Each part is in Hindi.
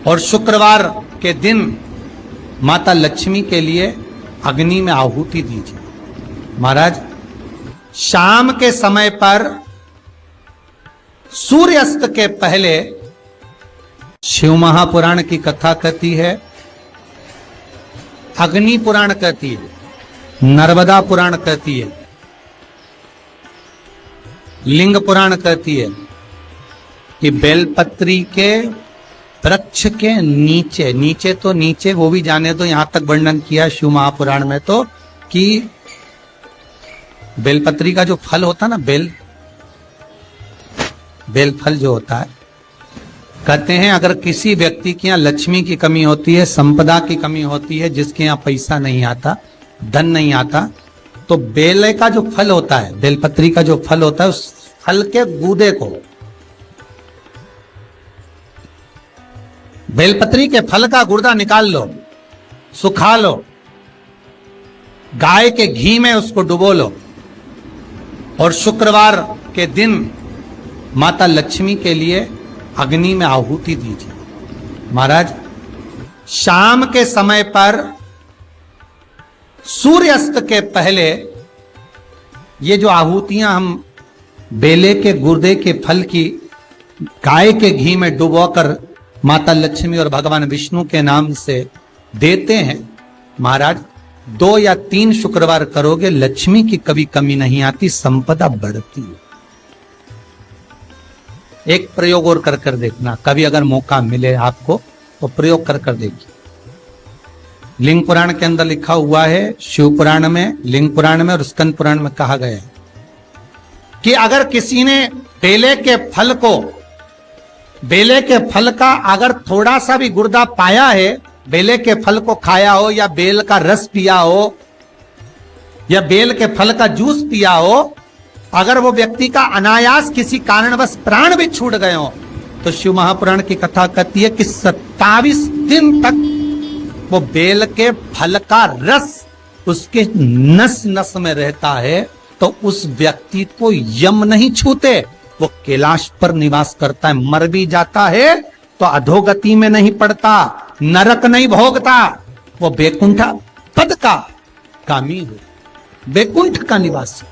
और शुक्रवार के दिन माता लक्ष्मी के लिए अग्नि में आहुति दीजिए। महाराज, शाम के समय पर सूर्यास्त के पहले शिव महापुराण की कथा कहती है, अग्नि पुराण कहती है, नर्मदा पुराण कहती है, लिंग पुराण कहती है कि बेलपत्री के वृक्ष के नीचे, नीचे तो नीचे वो भी जाने दो, यहां तक वर्णन किया शिव महापुराण में तो कि बेलपत्री का जो फल होता ना, बेल फल जो होता है, कहते हैं अगर किसी व्यक्ति के यहाँ लक्ष्मी की कमी होती है, संपदा की कमी होती है, जिसके यहाँ पैसा नहीं आता, धन नहीं आता, तो बेल का जो फल होता है, बेलपत्री का जो फल होता है, उस फल के गूदे को, बेलपत्री के फल का गुर्दा निकाल लो, सुखा लो, गाय के घी में उसको डुबो लो और शुक्रवार के दिन माता लक्ष्मी के लिए अग्नि में आहुति दीजिए। महाराज, शाम के समय पर सूर्यास्त के पहले ये जो आहुतियां हम बेले के गुर्दे के फल की गाय के घी में डुबोकर माता लक्ष्मी और भगवान विष्णु के नाम से देते हैं, महाराज 2 या 3 शुक्रवार करोगे, लक्ष्मी की कभी कमी नहीं आती, संपदा बढ़ती है। एक प्रयोग और कर कर देखना, कभी अगर मौका मिले आपको तो प्रयोग कर कर देखिए। लिंग पुराण के अंदर लिखा हुआ है, शिव पुराण में, लिंग पुराण में और स्कंद पुराण में कहा गया है कि अगर किसी ने बेले के फल का अगर थोड़ा सा भी गुर्दा पाया है, बेले के फल को खाया हो या बेल का रस पिया हो या बेल के फल का जूस पिया हो, अगर वो व्यक्ति का अनायास किसी कारणवश प्राण भी छूट गए हो, तो शिव महापुराण की कथा कहती है कि 27 दिन तक वो बेल के फल का रस उसके नस नस में रहता है, तो उस व्यक्ति को यम नहीं छूते, वो कैलाश पर निवास करता है। मर भी जाता है तो अधोगति में नहीं पड़ता, नरक नहीं भोगता, वो बैकुंठ पद का कामी हो, बैकुंठ का निवासी।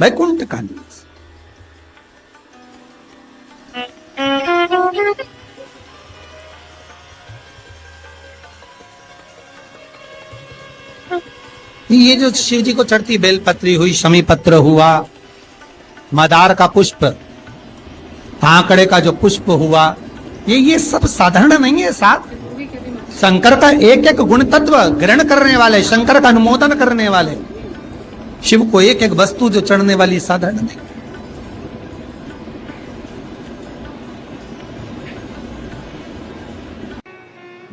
बैकुंठ का निवास। ये जो शिव जी को चढ़ती बेलपत्री हुई, शमी पत्र हुआ, मदार का पुष्प, आंकड़े का जो पुष्प हुआ, ये सब साधारण नहीं है। साथ शंकर का एक एक गुण तत्व ग्रहण करने वाले, शंकर का अनुमोदन करने वाले, शिव को एक एक वस्तु जो चढ़ने वाली साधारण नहीं।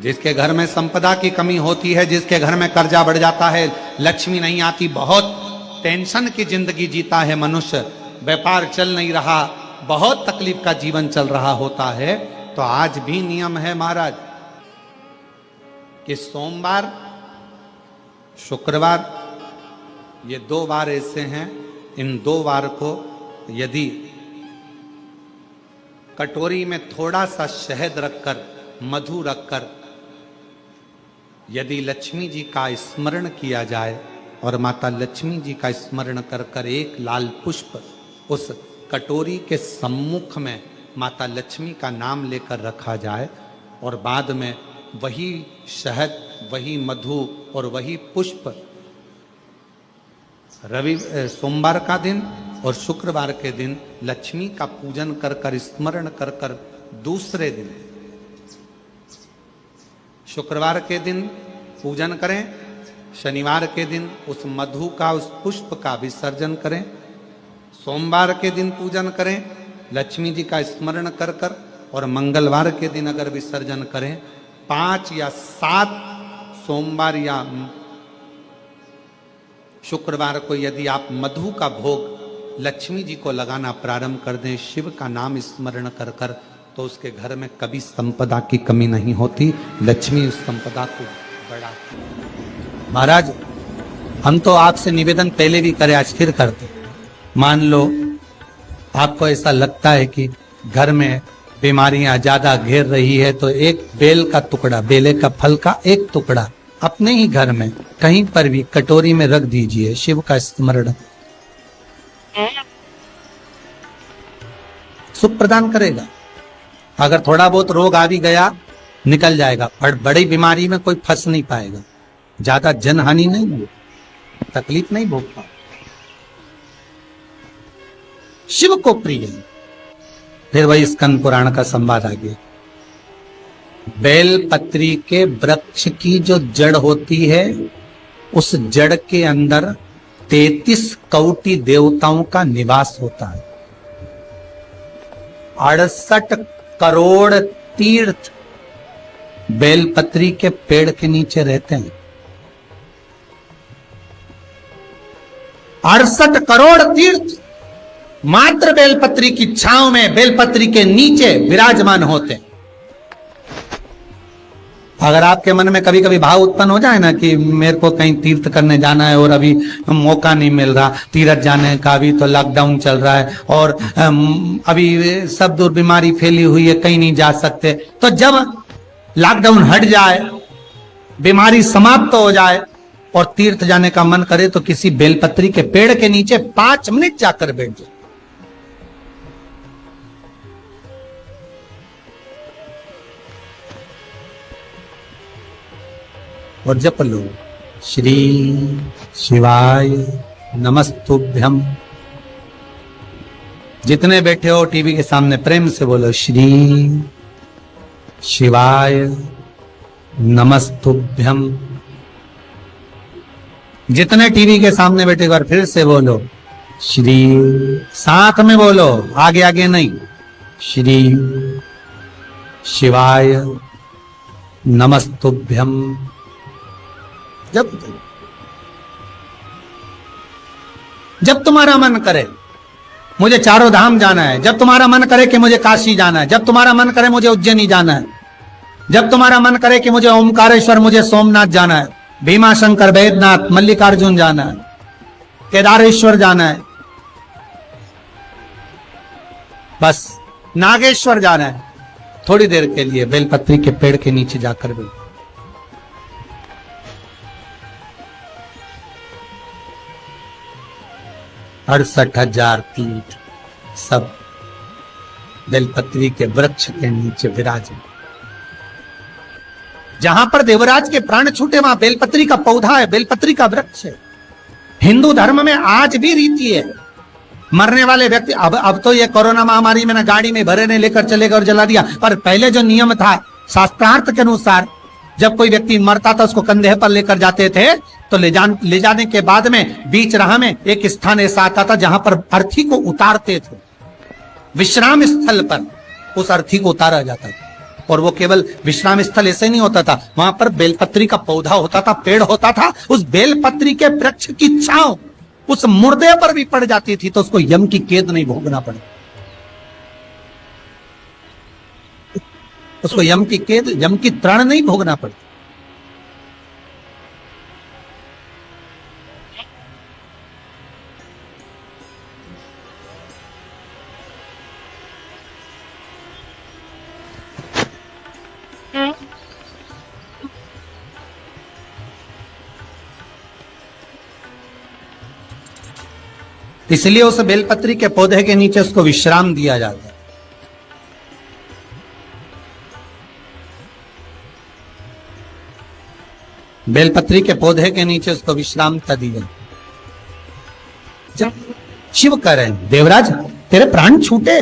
जिसके घर में संपदा की कमी होती है, जिसके घर में कर्जा बढ़ जाता है, लक्ष्मी नहीं आती, बहुत टेंशन की जिंदगी जीता है मनुष्य, व्यापार चल नहीं रहा, बहुत तकलीफ का जीवन चल रहा होता है, तो आज भी नियम है महाराज कि सोमवार, शुक्रवार, ये 2 वार ऐसे हैं, इन 2 वार को यदि कटोरी में थोड़ा सा शहद रखकर, मधु रखकर, यदि लक्ष्मी जी का स्मरण किया जाए और माता लक्ष्मी जी का स्मरण कर कर एक लाल पुष्प उस कटोरी के सम्मुख में माता लक्ष्मी का नाम लेकर रखा जाए और बाद में वही शहद, वही मधु और वही पुष्प सोमवार का दिन और शुक्रवार के दिन लक्ष्मी का पूजन कर कर, स्मरण कर कर, दूसरे दिन शुक्रवार के दिन पूजन करें, शनिवार के दिन उस मधु का, उस पुष्प का विसर्जन करें, सोमवार के दिन पूजन करें लक्ष्मी जी का स्मरण कर कर, और मंगलवार के दिन अगर विसर्जन करें, 5 या 7 सोमवार या शुक्रवार को यदि आप मधु का भोग लक्ष्मी जी को लगाना प्रारंभ कर दें, शिव का नाम स्मरण कर कर, तो उसके घर में कभी संपदा की कमी नहीं होती, लक्ष्मी उस संपदा को बढ़ाती। महाराज, हम तो आपसे निवेदन पहले भी करे, आज फिर करते। मान लो आपको ऐसा लगता है कि घर में बीमारियां ज्यादा घेर रही है तो एक बेल का टुकड़ा, बेले का फल का एक टुकड़ा अपने ही घर में कहीं पर भी कटोरी में रख दीजिए, शिव का स्मरण सुख प्रदान करेगा। अगर थोड़ा बहुत रोग आ भी गया निकल जाएगा, पर बड़ी बीमारी में कोई फंस नहीं पाएगा, ज्यादा जनहानि नहीं हो, तकलीफ नहीं भोग पाएगा। शिव को प्रिय। फिर वही स्कंद पुराण का संवाद आ गया। बेल पत्री के वृक्ष की जो जड़ होती है उस जड़ के अंदर 33 कोटि देवताओं का निवास होता है। 68 करोड़ तीर्थ बेलपत्री के पेड़ के नीचे रहते हैं। 68 करोड़ तीर्थ मात्र बेलपत्री की छांव में, बेलपत्री के नीचे विराजमान होते हैं। अगर आपके मन में कभी कभी भाव उत्पन्न हो जाए ना कि मेरे को कहीं तीर्थ करने जाना है और अभी मौका नहीं मिल रहा तीर्थ जाने का, अभी तो लॉकडाउन चल रहा है और अभी सब दूर बीमारी फैली हुई है, कहीं नहीं जा सकते, तो जब लॉकडाउन हट जाए, बीमारी समाप्त हो जाए और तीर्थ जाने का मन करे तो किसी बेलपत्री के पेड़ के नीचे 5 मिनट जाकर बैठ जाए। और जप लो, श्री शिवाय नमस्तुभ्यम। जितने बैठे हो टीवी के सामने प्रेम से बोलो, श्री शिवाय नमस्तुभ्यम। जितने टीवी के सामने बैठे, एक बार फिर से बोलो, श्री, साथ में बोलो, आगे आगे नहीं, श्री शिवाय नमस्तुभ्यम। जब तुम्हारा मन करे मुझे चारों धाम जाना है, जब तुम्हारा मन करे कि मुझे काशी जाना है, जब तुम्हारा मन करे मुझे उज्जैनी जाना है, जब तुम्हारा मन करे कि मुझे ओमकारेश्वर, मुझे सोमनाथ जाना है, भीमा शंकर, बैद्यनाथ, मल्लिकार्जुन जाना है, केदारेश्वर जाना है, बस नागेश्वर जाना है, थोड़ी देर के लिए बेलपत्री के पेड़ के नीचे जाकर बैठो। 68,000 तीर्थ सब बेलपत्री के वृक्ष के नीचे विराजे। जहां पर देवराज के प्राण छूटे वहां बेलपत्री का पौधा है, बेलपत्री का वृक्ष है। हिंदू धर्म में आज भी रीति है, मरने वाले व्यक्ति, अब तो ये कोरोना महामारी में ना गाड़ी में भरे ने लेकर चले गए और जला दिया, पर पहले जो नियम था शास्त्रार्थ के अनुसार, जब कोई व्यक्ति मरता था उसको कंधे पर लेकर जाते थे, तो ले जाने के बाद में बीच राह में एक स्थान ऐसा आता था जहां पर अर्थी को उतारते थे, विश्राम स्थल पर उस अर्थी को उतारा जाता था। और वो केवल विश्राम स्थल ऐसे नहीं होता था, वहां पर बेलपत्री का पौधा होता था, पेड़ होता था, उस बेलपत्री के वृक्ष की छांव उस मुर्दे पर भी पड़ जाती थी तो उसको यम की कैद नहीं भोगना पड़े, उसको यम की कैद, यम की त्राण नहीं भोगना पड़ता। इसलिए उस बेलपत्री के पौधे के नीचे उसको विश्राम दिया जाता है। बेलपत्री के पौधे के नीचे उसको विश्रामता दी जाती। जब शिव कह रहे हैं, देवराज तेरे प्राण छूटे,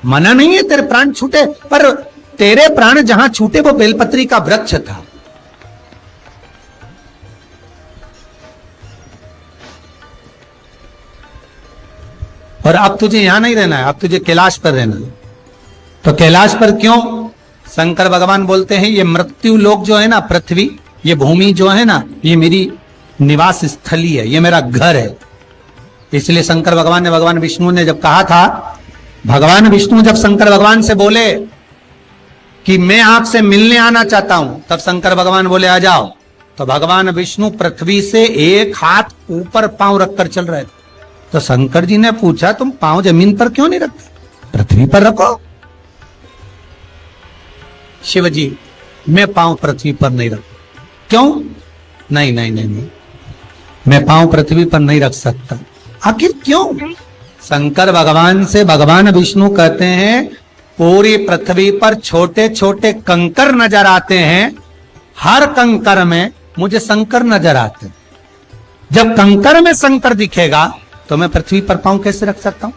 मना नहीं है तेरे प्राण छूटे, पर तेरे प्राण जहां छूटे वो बेलपत्री का वृक्ष था। और अब तुझे यहां नहीं रहना है, अब तुझे कैलाश पर रहना है। तो कैलाश पर क्यों? शंकर भगवान बोलते हैं ये मृत्यु लोक जो है ना, पृथ्वी, ये भूमि जो है ना, ये मेरी निवास स्थली है, ये मेरा घर है। इसलिए शंकर भगवान ने, भगवान विष्णु ने जब कहा था, भगवान विष्णु जब शंकर भगवान से बोले कि मैं आपसे मिलने आना चाहता हूं, तब शंकर भगवान बोले आ जाओ। तो भगवान विष्णु पृथ्वी से एक हाथ ऊपर पांव रखकर चल रहे थे। तो शंकर जी ने पूछा तुम पांव जमीन पर क्यों नहीं रखते, पृथ्वी पर रखो। शिव जी मैं पांव पृथ्वी पर नहीं रख, क्यों? नहीं नहीं नहीं नहीं, मैं पांव पृथ्वी पर नहीं रख सकता। आखिर क्यों? शंकर भगवान से भगवान विष्णु कहते हैं पूरी पृथ्वी पर छोटे छोटे कंकर नजर आते हैं, हर कंकर में मुझे शंकर नजर आते हैं। जब कंकर में शंकर दिखेगा तो मैं पृथ्वी पर पांव कैसे रख सकता हूं?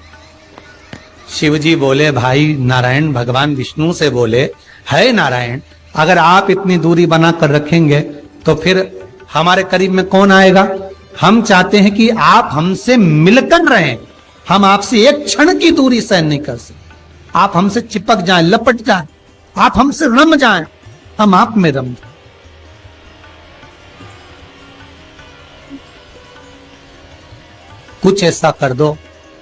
शिव जी बोले, भाई नारायण भगवान विष्णु से बोले, है नारायण अगर आप इतनी दूरी बनाकर रखेंगे तो फिर हमारे करीब में कौन आएगा? हम चाहते हैं कि आप हमसे मिलकर रहें, हम आपसे एक क्षण की दूरी सहन नहीं कर सकते। आप हमसे चिपक जाएं, लपट जाएं, आप हमसे रम जाएं, हम आप में रम जाएं। कुछ ऐसा कर दो,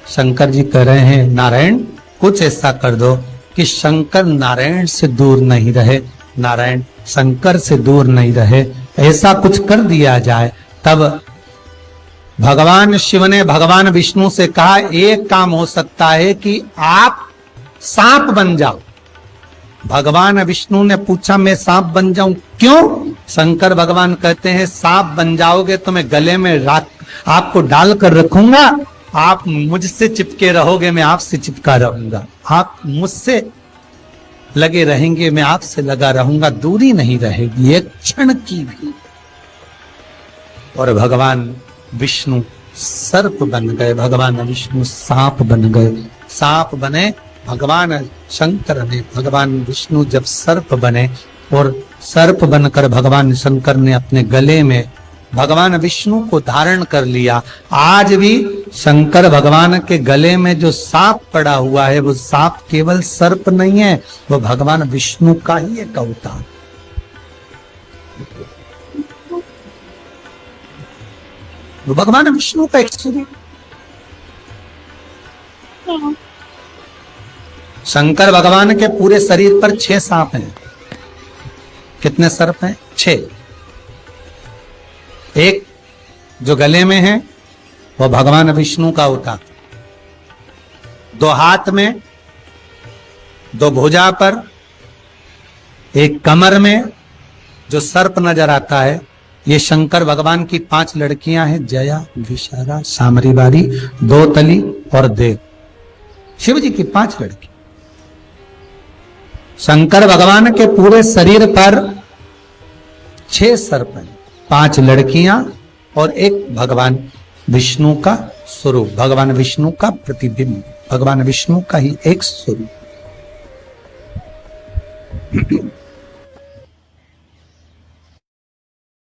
शंकर जी कह रहे हैं नारायण कुछ ऐसा कर दो कि शंकर नारायण से दूर नहीं रहे, नारायण शंकर से दूर नहीं रहे, ऐसा कुछ कर दिया जाए। तब भगवान शिव ने भगवान विष्णु से कहा एक काम हो सकता है कि आप सांप बन जाओ। भगवान विष्णु ने पूछा मैं सांप बन जाऊं, क्यों? शंकर भगवान कहते हैं सांप बन जाओगे तो मैं गले में आपको डालकर रखूंगा, आप मुझसे चिपके रहोगे, मैं आपसे चिपका रहूंगा, आप मुझसे लगे रहेंगे, मैं आपसे लगा रहूंगा, दूरी नहीं रहेगी एक क्षण की भी। और भगवान विष्णु सर्प बन गए, भगवान विष्णु सांप बन गए, सांप बने भगवान शंकर ने। भगवान विष्णु जब सर्प बने और सर्प बनकर भगवान शंकर ने अपने गले में भगवान विष्णु को धारण कर लिया। आज भी शंकर भगवान के गले में जो सांप पड़ा हुआ है वो सांप केवल सर्प नहीं है, वो भगवान विष्णु का ही एक अवतार। वो भगवान विष्णु का एक स्वरूप। शंकर भगवान के पूरे शरीर पर 6 सांप हैं। कितने सर्प हैं? 6। एक जो गले में है वो भगवान विष्णु का होता, 2 हाथ में, 2 भुजा पर, एक कमर में जो सर्प नजर आता है, ये शंकर भगवान की 5 लड़कियां हैं, जया, विशारा, सामरीवारी, 2 तली और देव। शिव जी की 5 लड़की। शंकर भगवान के पूरे शरीर पर 6 सर्प हैं, 5 लड़कियां और एक भगवान विष्णु का स्वरूप, भगवान विष्णु का प्रतिबिंब, भगवान विष्णु का ही एक स्वरूप।